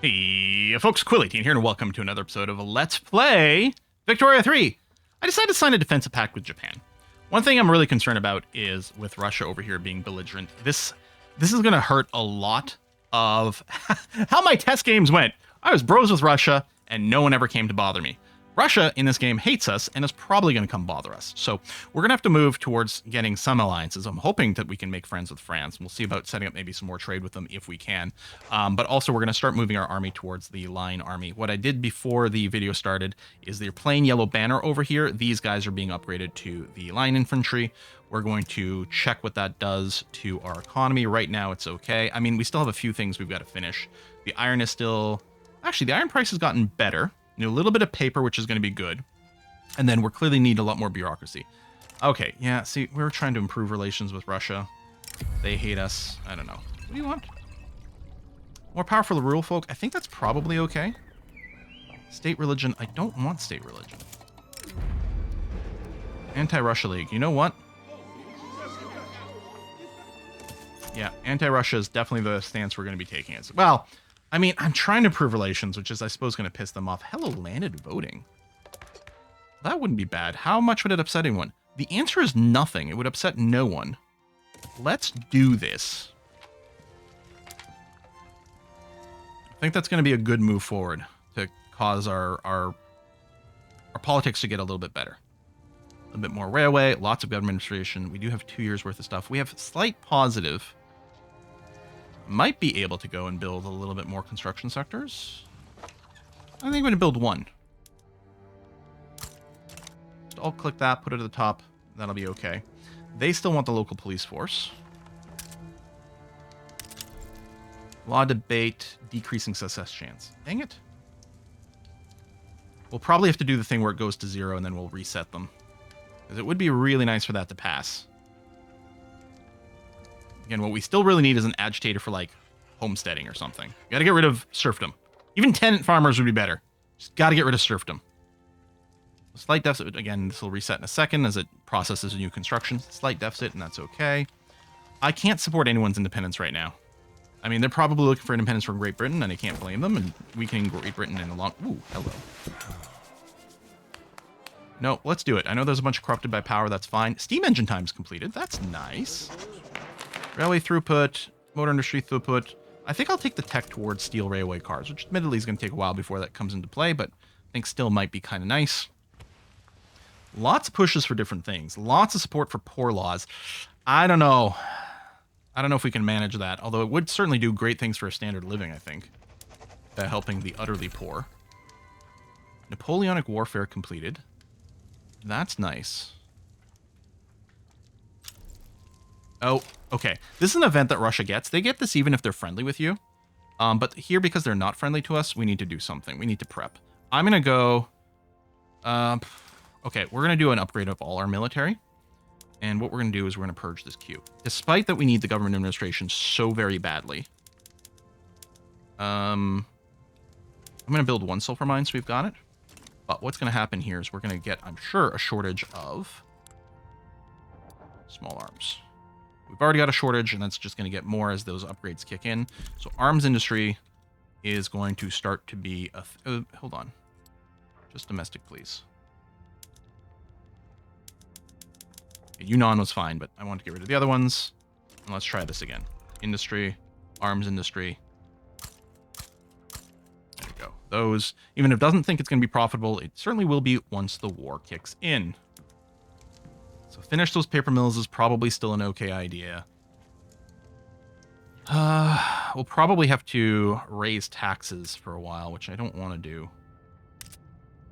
Hey, folks, Quilly18 here, and welcome to another episode of Let's Play Victoria 3. I decided to sign a defensive pact with Japan. One thing I'm really concerned about is with Russia over here being belligerent. This is going to hurt a lot of how my test games went. I was bros with Russia, and no one ever came to bother me. Russia in this game hates us and is probably going to come bother us. So we're going to have to move towards getting some alliances. I'm hoping that we can make friends with France. We'll see about setting up maybe some more trade with them if we can. But also we're going to start moving our army towards the Line Army. What I did before the video started is the plain yellow banner over here. These guys are being upgraded to the Line Infantry. We're going to check what that does to our economy. Right now it's okay. I mean, we still have a few things we've got to finish. The iron is still... Actually, the iron price has gotten better. A little bit of paper, which is going to be good. And then we're clearly need a lot more bureaucracy. Okay, yeah, see, we're trying to improve relations with Russia. They hate us. I don't know. What do you want? More power for the rural folk? I think that's probably okay. State religion? I don't want state religion. Anti-Russia League. You know what? Yeah, anti-Russia is definitely the stance we're going to be taking. Well, I mean, I'm trying to improve relations, which is, I suppose, going to piss them off. Hello, landed voting. That wouldn't be bad. How much would it upset anyone? The answer is nothing. It would upset no one. Let's do this. I think that's going to be a good move forward to cause our politics to get a little bit better. A little bit more railway, lots of government administration. We do have 2 years worth of stuff. We have slight positive. Might be able to go and build a little bit more construction sectors. I think I'm going to build one. Just I'll click that, put it at the top. That'll be okay. They still want the local police force. Law debate, decreasing success chance. Dang it. We'll probably have to do the thing where it goes to 0 and then we'll reset them. Because it would be really nice for that to pass. Again, what we still really need is an agitator for, like, homesteading or something. We gotta get rid of serfdom. Even tenant farmers would be better. Just gotta get rid of serfdom. A slight deficit, again, this will reset in a second as it processes a new construction. Slight deficit, and that's okay. I can't support anyone's independence right now. I mean, they're probably looking for independence from Great Britain, and I can't blame them, and weakening Great Britain in a long... Ooh, hello. No, let's do it. I know there's a bunch of corrupted by power, that's fine. Steam engine time's completed. That's nice. Railway throughput, motor industry throughput. I think I'll take the tech towards steel railway cars, which admittedly is going to take a while before that comes into play, but I think still might be kind of nice. Lots of pushes for different things. Lots of support for poor laws. I don't know. I don't know if we can manage that, although it would certainly do great things for a standard living, I think. Helping the utterly poor. Napoleonic warfare completed. That's nice. Oh, okay. This is an event that Russia gets. They get this even if they're friendly with you. But here, because they're not friendly to us, we need to do something. We need to prep. I'm going to go... okay, we're going to do an upgrade of all our military. And what we're going to do is we're going to purge this queue. Despite that we need the government administration so very badly. I'm going to build one sulfur mine so we've got it. But what's going to happen here is we're going to get, I'm sure, a shortage of small arms. We've already got a shortage, and that's just going to get more as those upgrades kick in. So arms industry is going to start to be a... hold on. Just domestic, please. Okay, Yunnan was fine, but I want to get rid of the other ones. And let's try this again. Industry, arms industry. There we go. Those, even if it doesn't think it's going to be profitable, it certainly will be once the war kicks in. So finish those paper mills is probably still an okay idea. We'll probably have to raise taxes for a while, which I don't want to do.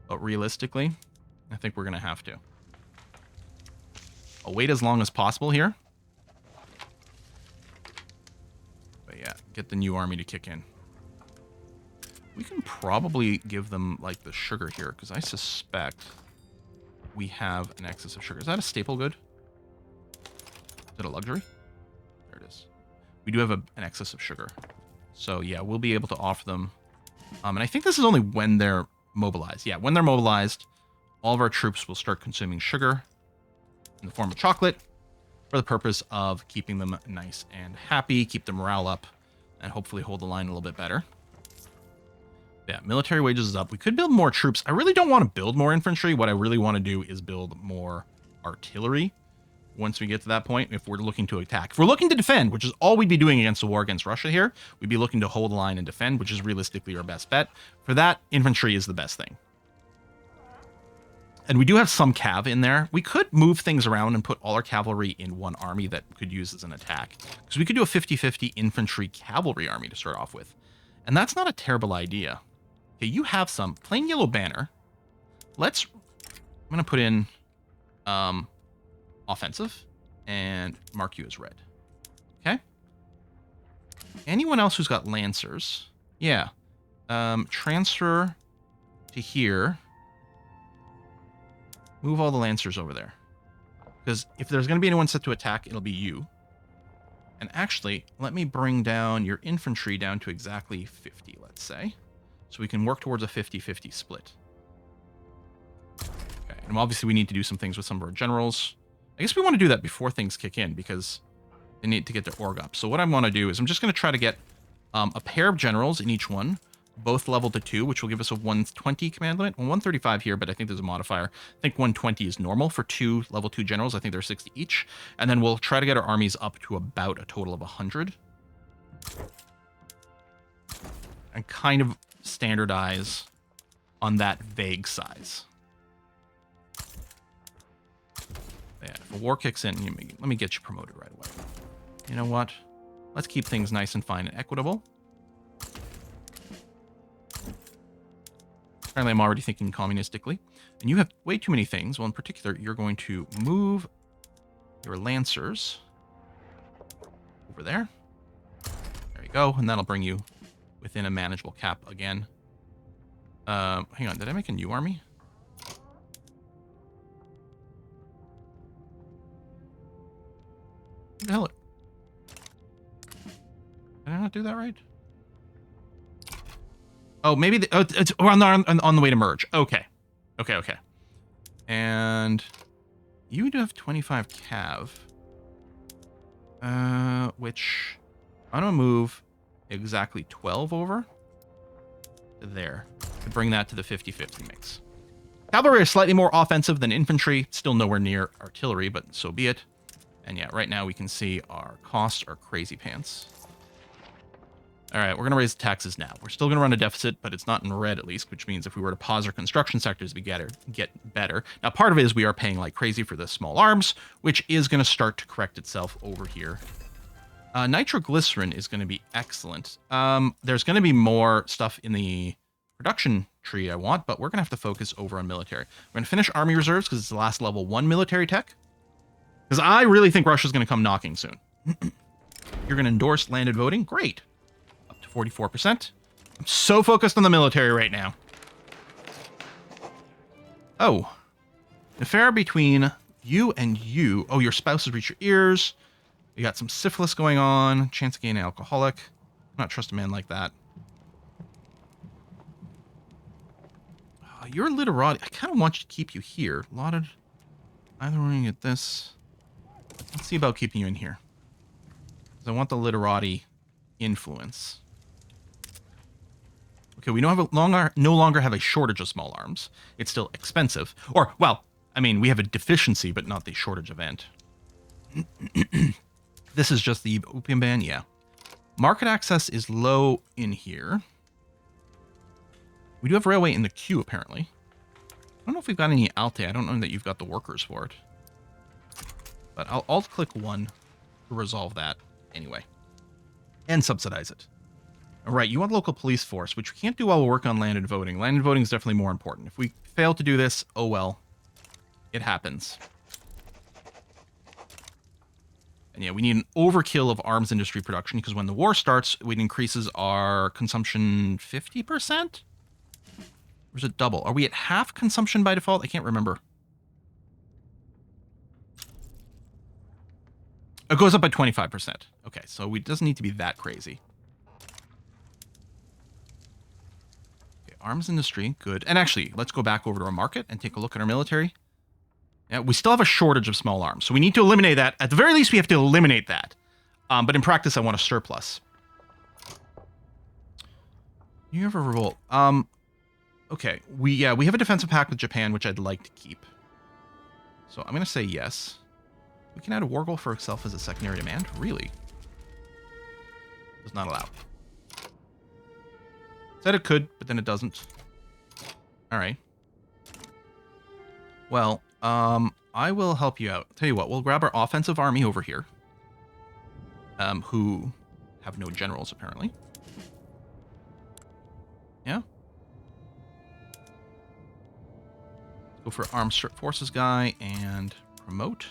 But realistically, I think we're going to have to. I'll wait as long as possible here. But yeah, get the new army to kick in. We can probably give them, like, the sugar here, because I suspect... we have an excess of sugar. Is that a staple good? Is it a luxury? There it is. We do have an excess of sugar. So, yeah, we'll be able to offer them. And I think this is only when they're mobilized. Yeah, when they're mobilized, all of our troops will start consuming sugar in the form of chocolate for the purpose of keeping them nice and happy, keep their morale up, and hopefully hold the line a little bit better. Yeah, military wages is up. We could build more troops. I really don't want to build more infantry. What I really want to do is build more artillery once we get to that point, if we're looking to attack. If we're looking to defend, which is all we'd be doing against the war against Russia here, we'd be looking to hold the line and defend, which is realistically our best bet. For that, infantry is the best thing. And we do have some cav in there. We could move things around and put all our cavalry in one army that we could use as an attack. Because we could do a 50-50 infantry cavalry army to start off with. And that's not a terrible idea. Okay, you have some plain yellow banner. I'm going to put in offensive and mark you as red. Okay. Anyone else who's got lancers? Yeah. Transfer to here. Move all the lancers over there. Because if there's going to be anyone set to attack, it'll be you. And actually, let me bring down your infantry down to exactly 50, let's say. So we can work towards a 50-50 split. Okay, and obviously we need to do some things with some of our generals. I guess we want to do that before things kick in, because they need to get their org up. So what I want to do is I'm just going to try to get a pair of generals in each one, both level to 2, which will give us a 120 command limit. Well, 135 here, but I think there's a modifier. I think 120 is normal for 2 level 2 generals. I think they're 60 each. And then we'll try to get our armies up to about a total of 100. And kind of standardize on that vague size. Yeah, if a war kicks in, let me get you promoted right away. You know what? Let's keep things nice and fine and equitable. Apparently, I'm already thinking communistically. And you have way too many things. Well, in particular, you're going to move your lancers over there. There you go. And that'll bring you within a manageable cap again. Hang on. Did I make a new army? What the hell? Did I not do that right? Oh, maybe it's on the way to merge. Okay. Okay. And you do have 25 cav. Which I'm going to move exactly 12 over to there to bring that to the 50-50 mix. Cavalry is slightly more offensive than infantry. Still nowhere near artillery, but so be it. And yeah, right now we can see our costs are crazy pants. All right, we're going to raise the taxes now. We're still going to run a deficit, but it's not in red at least, which means if we were to pause our construction sectors, we get better. Now, part of it is we are paying like crazy for the small arms, which is going to start to correct itself over here. Nitroglycerin is going to be excellent. There's going to be more stuff in the production tree I want, but we're going to have to focus over on military. We're going to finish army reserves because it's the last level 1 military tech. Because I really think Russia's going to come knocking soon. You're going to endorse landed voting? Great. 44%. I'm so focused on the military right now. Oh. The affair between you and you. Oh, your spouse has reached your ears. You got some syphilis going on. Chance of gaining alcoholic. Not trust a man like that. You're literati. I kind of want you to keep you here. Lauded. Either way, get this. Let's see about keeping you in here. Because I want the literati influence. Okay, we no longer have a shortage of small arms. It's still expensive. Or, well, I mean, we have a deficiency, but not the shortage event. This is just the opium ban? Yeah. Market access is low in here. We do have railway in the queue, apparently. I don't know if we've got any Alte. I don't know that you've got the workers for it. But I'll alt-click 1 to resolve that anyway. And subsidize it. All right, you want local police force, which we can't do while we work on landed voting. Landed voting is definitely more important. If we fail to do this, oh well. It happens. And yeah, we need an overkill of arms industry production, because when the war starts, it increases our consumption 50%? Or is it double? Are we at half consumption by default? I can't remember. It goes up by 25%. Okay, so it doesn't need to be that crazy. Okay, arms industry, good. And actually, let's go back over to our market and take a look at our military. Yeah, we still have a shortage of small arms, so we need to eliminate that. At the very least, we have to eliminate that. But in practice, I want a surplus. You have a revolt. Okay. We have a defensive pact with Japan, which I'd like to keep. So I'm going to say yes. We can add a war goal for itself as a secondary demand? Really? Does not allow. Said it could, but then it doesn't. Alright. Well, I will help you out. Tell you what, we'll grab our offensive army over here. Who have no generals, apparently. Yeah. Go for armed forces guy and promote.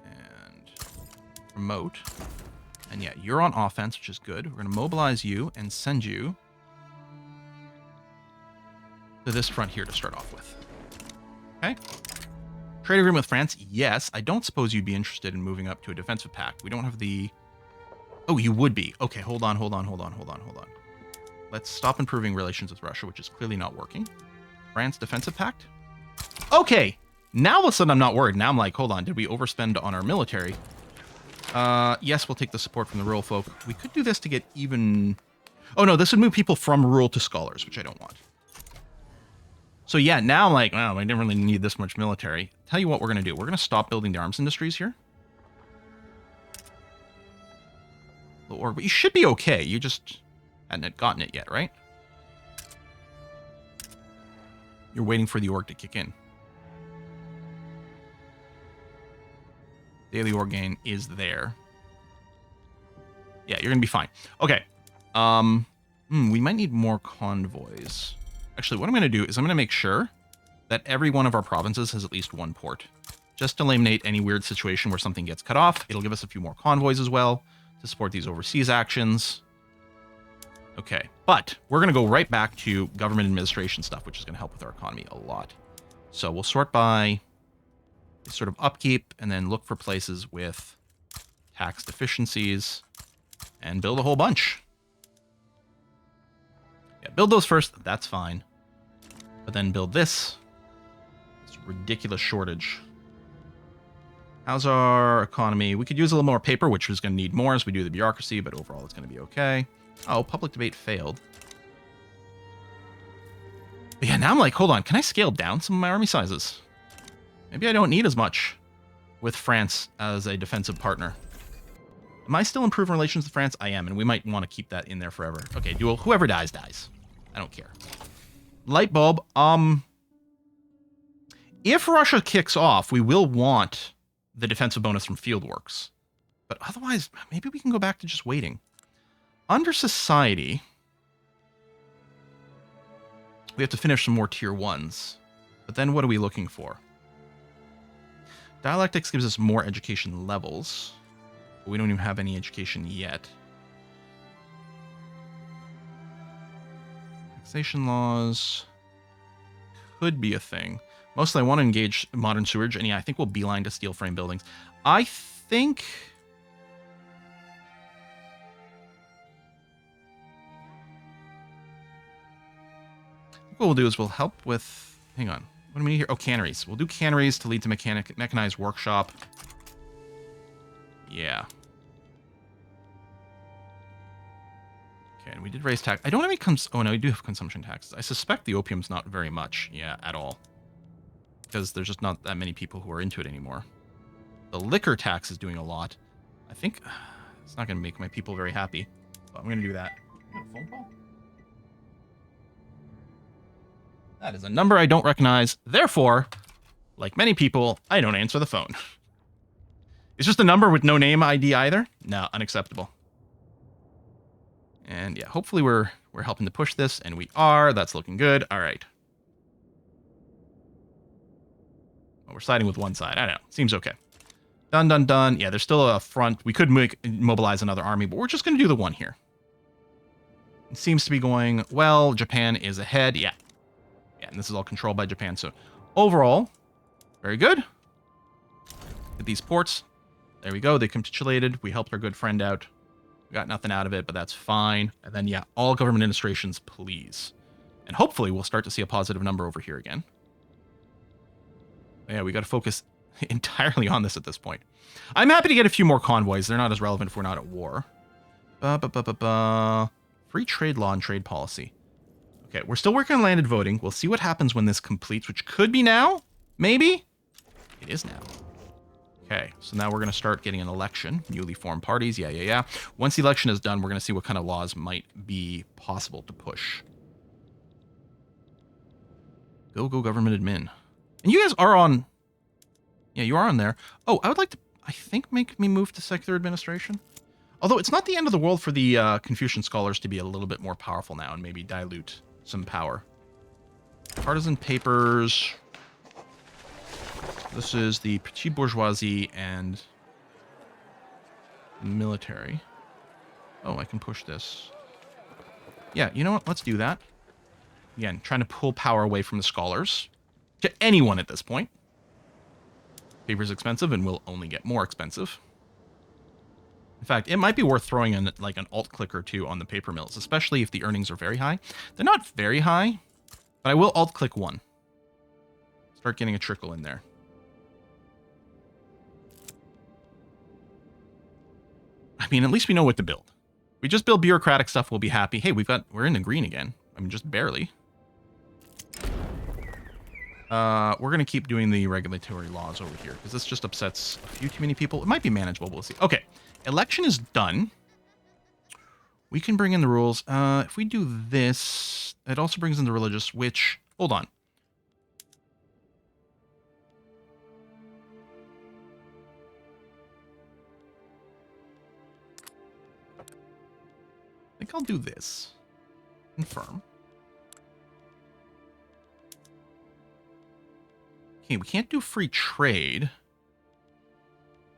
And promote. And yeah, you're on offense, which is good. We're going to mobilize you and send you to this front here to start off with. Okay. Trade agreement with France? Yes. I don't suppose you'd be interested in moving up to a defensive pact. We don't have the... Oh, you would be. Okay, hold on. Let's stop improving relations with Russia, which is clearly not working. France defensive pact? Okay. Now all of a sudden I'm not worried. Now I'm like, hold on. Did we overspend on our military? Yes, we'll take the support from the rural folk. We could do this to get even... Oh, no, this would move people from rural to scholars, which I don't want. So yeah, now I'm like, well, I didn't really need this much military. Tell you what we're going to do. We're going to stop building the arms industries here. But you should be okay. You just hadn't gotten it yet, right? You're waiting for the org to kick in. Daily org gain is there. Yeah, you're going to be fine. Okay. We might need more convoys. Actually, what I'm going to do is I'm going to make sure that every one of our provinces has at least one port. Just to eliminate any weird situation where something gets cut off. It'll give us a few more convoys as well to support these overseas actions. Okay, but we're going to go right back to government administration stuff, which is going to help with our economy a lot. So we'll sort by sort of upkeep and then look for places with tax deficiencies and build a whole bunch. Yeah, build those first. That's fine. But then build this. This ridiculous shortage. How's our economy? We could use a little more paper, which is going to need more as we do the bureaucracy, but overall it's going to be okay. Oh, public debate failed. But yeah, now I'm like, hold on. Can I scale down some of my army sizes? Maybe I don't need as much with France as a defensive partner. Am I still improving relations with France? I am, and we might want to keep that in there forever. Okay, duel. Whoever dies, dies. I don't care. Light bulb. If Russia kicks off, we will want the defensive bonus from field works. But otherwise, maybe we can go back to just waiting. Under society, we have to finish some more tier 1s. But then what are we looking for? Dialectics gives us more education levels. But we don't even have any education yet. Taxation laws could be a thing. Mostly I want to engage modern sewerage, and yeah, I think we'll beeline to steel frame buildings. I think... what we'll do is we'll help with... hang on. What do we need here? Oh, canneries. We'll do canneries to lead to mechanized workshop. Yeah. Okay, and we did raise tax. I don't have any oh, no, we do have consumption taxes. I suspect the opium's not very much. Yeah, at all. Because there's just not that many people who are into it anymore. The liquor tax is doing a lot. I think it's not going to make my people very happy. But I'm going to do that. A phone call? That is a number I don't recognize. Therefore, like many people, I don't answer the phone. It's just a number with no name ID either? No, unacceptable. And yeah, hopefully we're helping to push this, and we are. That's looking good. All right. Well, we're siding with one side. I don't know. Seems okay. Done, done, done. Yeah, there's still a front. We could mobilize another army, but we're just going to do the one here. It seems to be going well. Japan is ahead. Yeah. Yeah, and this is all controlled by Japan. So overall, very good. Get these ports. There we go. They capitulated. We helped our good friend out. We got nothing out of it, but that's fine. And then, yeah, all government administrations, please. And hopefully we'll start to see a positive number over here again. But yeah, we got to focus entirely on this at this point. I'm happy to get a few more convoys. They're not as relevant if we're not at war. Free trade law and trade policy. Okay, we're still working on landed voting. We'll see what happens when this completes, which could be now. Maybe? It is now. Okay, so now we're going to start getting an election. Newly formed parties. Yeah. Once the election is done, we're going to see what kind of laws might be possible to push. Go government admin. And you guys are on... Yeah, you are on there. Oh, I would like to, I think, make me move to secular administration. Although it's not the end of the world for the Confucian scholars to be a little bit more powerful now and maybe dilute some power. Partisan papers. This is the petite bourgeoisie and military. Oh, I can push this. Yeah, you know what? Let's do that. Again, trying to pull power away from the scholars. To anyone at this point. Paper's expensive and will only get more expensive. In fact, it might be worth throwing in like an alt click or two on the paper mills, especially if the earnings are very high. They're not very high, but I will alt click one. Start getting a trickle in there. I mean, at least we know what to build. We just build bureaucratic stuff, we'll be happy. Hey, we're in the green again. I mean, just barely. We're going to keep doing the regulatory laws over here, because this just upsets a few too many people. It might be manageable, we'll see. Okay, election is done. We can bring in the rules. If we do this, it also brings in the religious, which... Hold on. I think I'll do this. Confirm. Okay, we can't do free trade.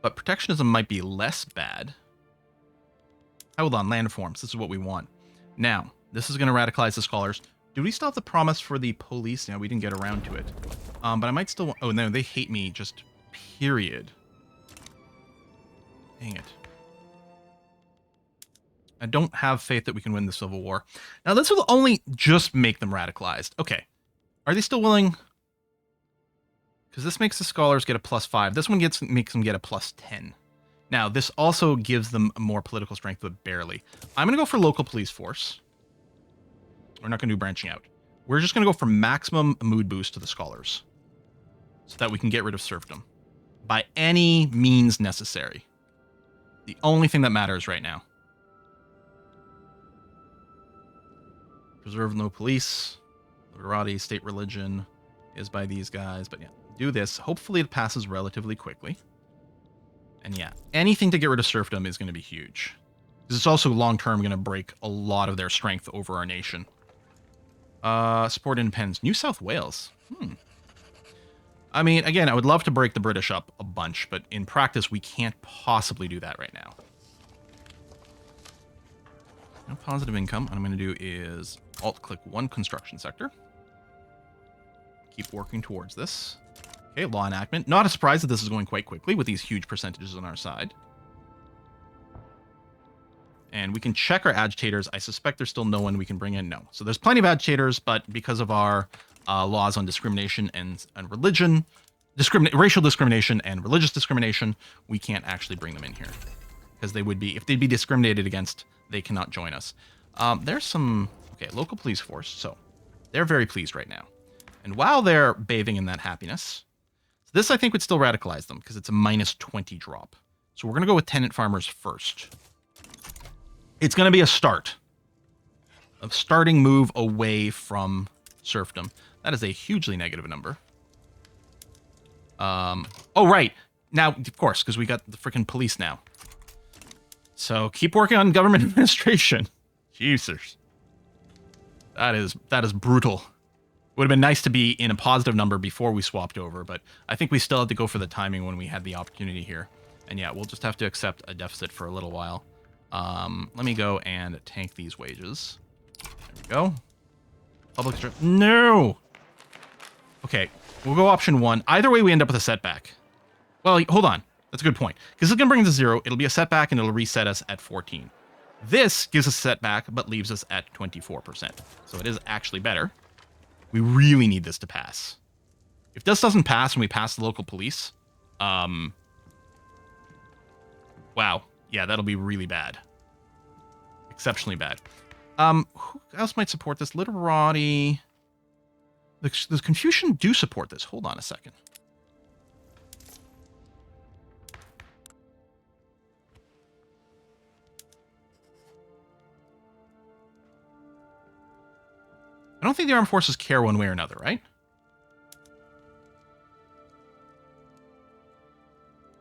But protectionism might be less bad. Hold on, land forms. This is what we want. Now, this is going to radicalize the scholars. Do we still have the promise for the police? Yeah, we didn't get around to it. But I might still want... Oh, no, they hate me, just period. Dang it. I don't have faith that we can win the Civil War. Now, this will only just make them radicalized. Okay. Are they still willing... Because this makes the scholars get a +5. This one makes them get a +10. Now, this also gives them more political strength, but barely. I'm going to go for local police force. We're not going to do branching out. We're just going to go for maximum mood boost to the scholars. So that we can get rid of serfdom. By any means necessary. The only thing that matters right now. Preserve no police. Literati, state religion is by these guys. But yeah. Do this. Hopefully it passes relatively quickly. And yeah, anything to get rid of serfdom is going to be huge. Because it's also long-term going to break a lot of their strength over our nation. Support independence. New South Wales. I mean, again, I would love to break the British up a bunch, but in practice, we can't possibly do that right now. No positive income. What I'm going to do is alt-click one construction sector. Keep working towards this. Okay, law enactment. Not a surprise that this is going quite quickly with these huge percentages on our side. And we can check our agitators. I suspect there's still no one we can bring in. No. So there's plenty of agitators, but because of our laws on discrimination and religion, racial discrimination and religious discrimination, we can't actually bring them in here. Because they would be, if they'd be discriminated against, they cannot join us. There's some, okay, local police force. So they're very pleased right now. And while they're bathing in that happiness, this I think would still radicalize them because it's a -20 drop. So we're going to go with tenant farmers first. It's going to be a start. A starting move away from serfdom. That is a hugely negative number. Oh, right. Now, of course, because we got the freaking police now. So keep working on government administration. Jesus. That is brutal. Would have been nice to be in a positive number before we swapped over, but I think we still had to go for the timing when we had the opportunity here. And yeah, we'll just have to accept a deficit for a little while. Let me go and tank these wages. There we go. Public... No! Okay, we'll go option one. Either way, we end up with a setback. Well, hold on. That's a good point. Because it's going to bring us to 0. It'll be a setback, and it'll reset us at 14. This gives us a setback, but leaves us at 24%. So it is actually better. We really need this to pass. If this doesn't pass and we pass the local police, wow. Yeah, that'll be really bad. Exceptionally bad. Who else might support this? Literati. The Confucian do support this. Hold on a second. I don't think the armed forces care one way or another, right?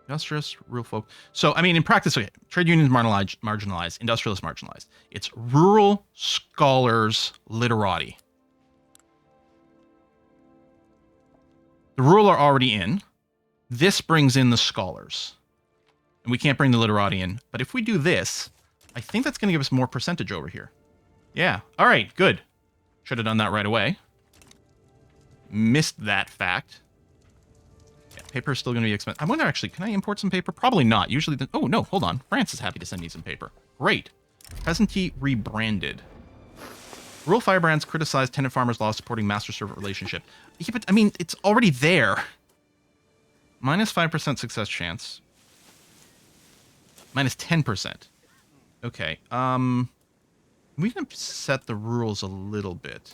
Industrialists, real folk. So, I mean, in practice, okay, trade unions marginalized, industrialists marginalized. It's rural scholars literati. The rural are already in. This brings in the scholars. And we can't bring the literati in. But if we do this, I think that's going to give us more percentage over here. Yeah. All right, good. Should have done that right away. Missed that fact. Yeah, paper is still going to be expensive. I wonder, actually, can I import some paper? Probably not. Usually, oh, no, hold on. France is happy to send me some paper. Great. Peasantry rebranded. Rural firebrands criticize tenant farmers' law supporting master-servant relationship. Yeah, but, I mean, it's already there. Minus 5% success chance. Minus 10%. Okay, we can set the rules a little bit.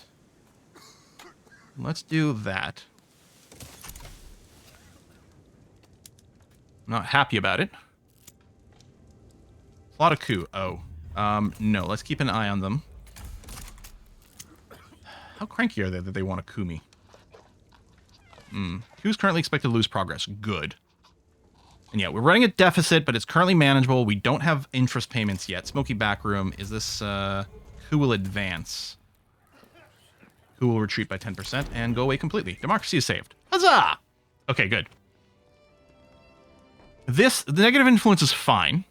Let's do that. I'm not happy about it. Plot a coup. Oh. No, let's keep an eye on them. How cranky are they that they want to coup me? Who's currently expected to lose progress? Good. And yeah, we're running a deficit, but it's currently manageable. We don't have interest payments yet. Smoky Backroom. Is this, who will advance? Who will retreat by 10% and go away completely? Democracy is saved. Huzzah! Okay, good. The negative influence is fine.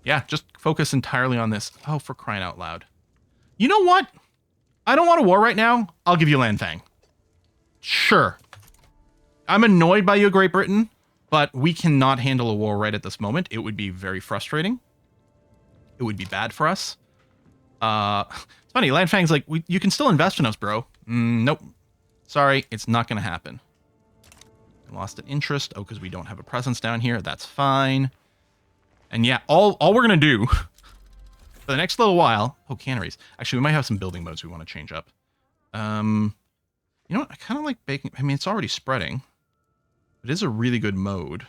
Yeah, just focus entirely on this. Oh, for crying out loud. You know what? I don't want a war right now. I'll give you Landfang. Sure. I'm annoyed by you, Great Britain, but we cannot handle a war right at this moment. It would be very frustrating. It would be bad for us. It's funny, Landfang's like, you can still invest in us, bro. Nope. Sorry, it's not going to happen. I lost an interest. Oh, because we don't have a presence down here. That's fine. And yeah, all we're going to do for the next little while... Oh, canneries. Actually, we might have some building modes we want to change up. You know what? I kind of like baking... I mean, it's already spreading. It is a really good mode.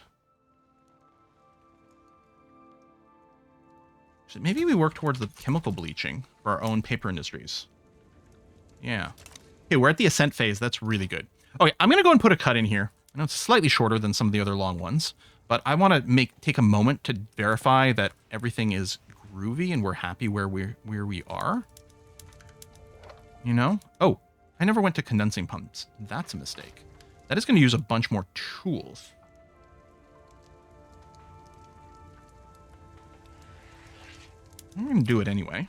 Maybe we work towards the chemical bleaching for our own paper industries. Yeah. Okay, we're at the ascent phase. That's really good. Okay, I'm going to go and put a cut in here. I know it's slightly shorter than some of the other long ones, but I want to take a moment to verify that everything is groovy and we're happy where we are. You know? Oh, I never went to condensing pumps. That's a mistake. That is going to use a bunch more tools. I'm going to do it anyway.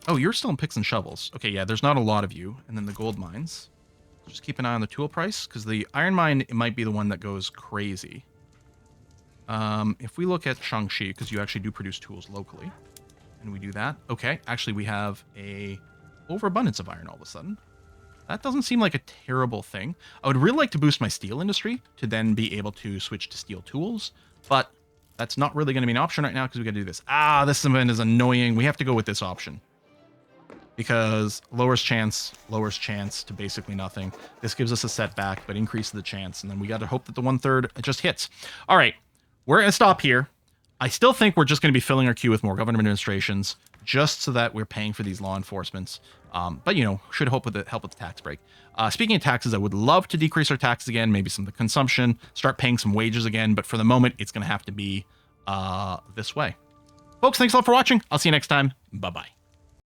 Oh, you're still in picks and shovels. Okay, yeah, there's not a lot of you. And then the gold mines. Just keep an eye on the tool price, because the iron mine it might be the one that goes crazy. If we look at Shaanxi, because you actually do produce tools locally, and we do that. Okay, actually we have a overabundance of iron all of a sudden. That doesn't seem like a terrible thing. I would really like to boost my steel industry to then be able to switch to steel tools, but that's not really going to be an option right now because we got to do this. Ah, this event is annoying. We have to go with this option. Because lowers chance to basically nothing. This gives us a setback, but increases the chance. And then we got to hope that the 1/3 just hits. All right, we're going to stop here. I still think we're just going to be filling our queue with more government administrations just so that we're paying for these law enforcements. But, you know, should help with the tax break. Speaking of taxes, I would love to decrease our taxes again, maybe some of the consumption, start paying some wages again. But for the moment, it's going to have to be this way. Folks, thanks a lot for watching. I'll see you next time. Bye-bye.